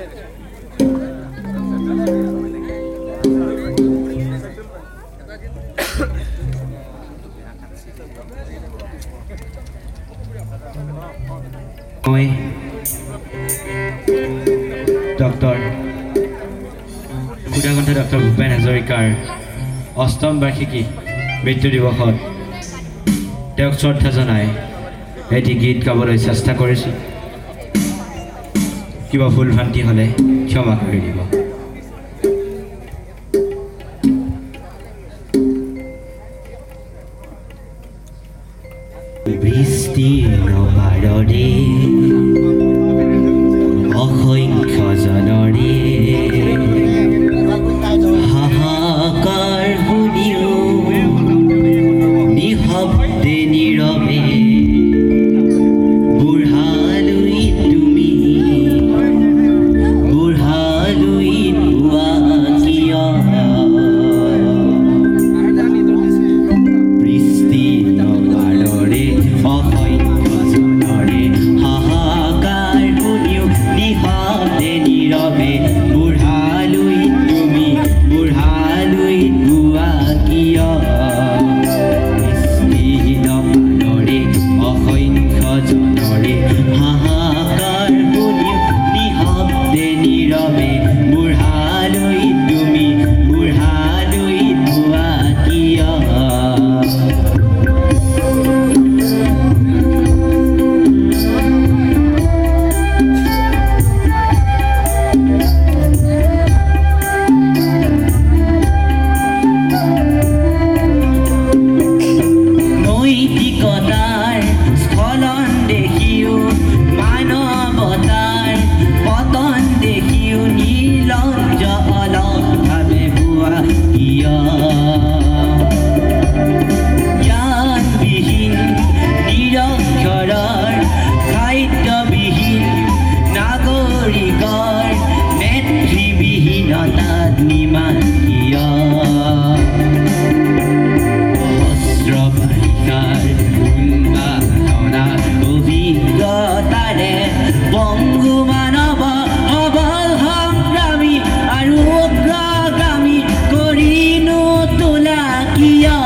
মই doctor Sudhakantha doctor Bhupen হাজৰিকাৰ অষ্টম বাৰ্ষিকী মৃত্যু দিৱসত তেওঁক শ্ৰদ্ধা জনাই এটি গীত গাবলৈ চেষ্টা কৰিছোঁ। কিবা ভুল ভ্ৰান্তি হ'লে ক্ষমা কৰি দিব। বৃষ্টি নবাৰৰে অসংখ্য জনৰে হাহাকাৰ শুনিও নিশব্দে নীৰৱে বুঢ়ালৈ তুমি বুঢ়ালৈ পোৱা কিয় বৃষ্টি নবাৰৰে অসংখ্য জনৰে হাহাকাৰ শুনিও নিশব্দে নীৰৱে বুঢ়ালৈ তুমি বুঢ়ালৈ পোৱা কিয় বৃষ্টি নবাৰৰে অসংখ্য জনৰে হাহাকাৰ শুনিও নিশব্দে নীৰৱে বুঢ়ালৈ তুমি বুঢ়ালৈ পোৱা কিয় নৈতিকতাৰ স্খলন দেখিও মানৱতাৰ পতন দেখিও নিৰ্লজ্জ অলপভাৱে হোৱা কিয় জ্ঞানবিহীন নিৰক্ষৰৰ খাদ্যবিহীন নাগৰিকৰ নেতৃবিহীনতাত নিমান কিয় অভিজ্ঞতাৰে বংগু মানৱ সবল সংগ্ৰামী আৰু অগ্ৰগামী কৰি নোতোলা কিয়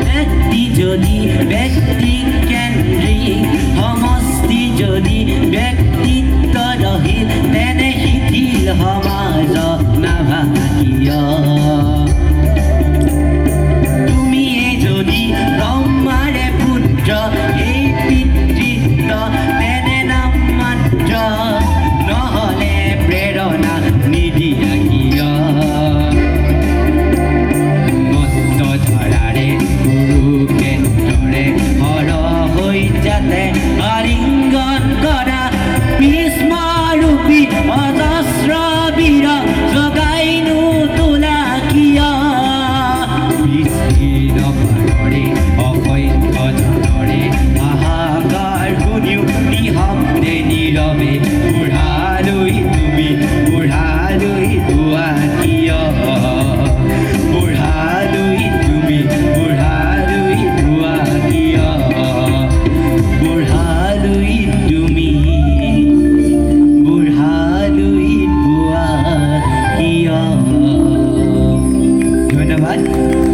ব্যক্তি যদি ব্যক্তি কেন্দ্ৰিক সমষ্টি যদি ব্যক্তিত্ব ৰহিত তেনে শিথিল সমাজ নাভাবা কিয় তুমিয়ে যদি ব্ৰহ্মাৰে পুত্ৰ এই পিতৃত্ব তেনে নাম মাত্ৰ নহ'লে প্ৰেৰণা নিদিয়া কিয় ধৰাৰে কুৰুক্ষেত্ৰৰে হৰ হৈ যাতে আলিংগন কৰা ভীষ্মৰূপী অজস্ৰ বীৰ জগাই নোতোলা কিয় বৃষ্টি নবাৰৰে অসংখ্য জনৰে হাহাকাৰ শুনিও নিশব্দে নীৰৱে বুঢ়ালৈ তুমি বুঢ়ালৈ পোৱা কিয় বুঢ়ালৈ তুমি বুঢ়ালৈ পোৱা কিয় বুঢ়ালৈ তুমি বুঢ়ালৈ পোৱা কিয় ধন্যবাদ।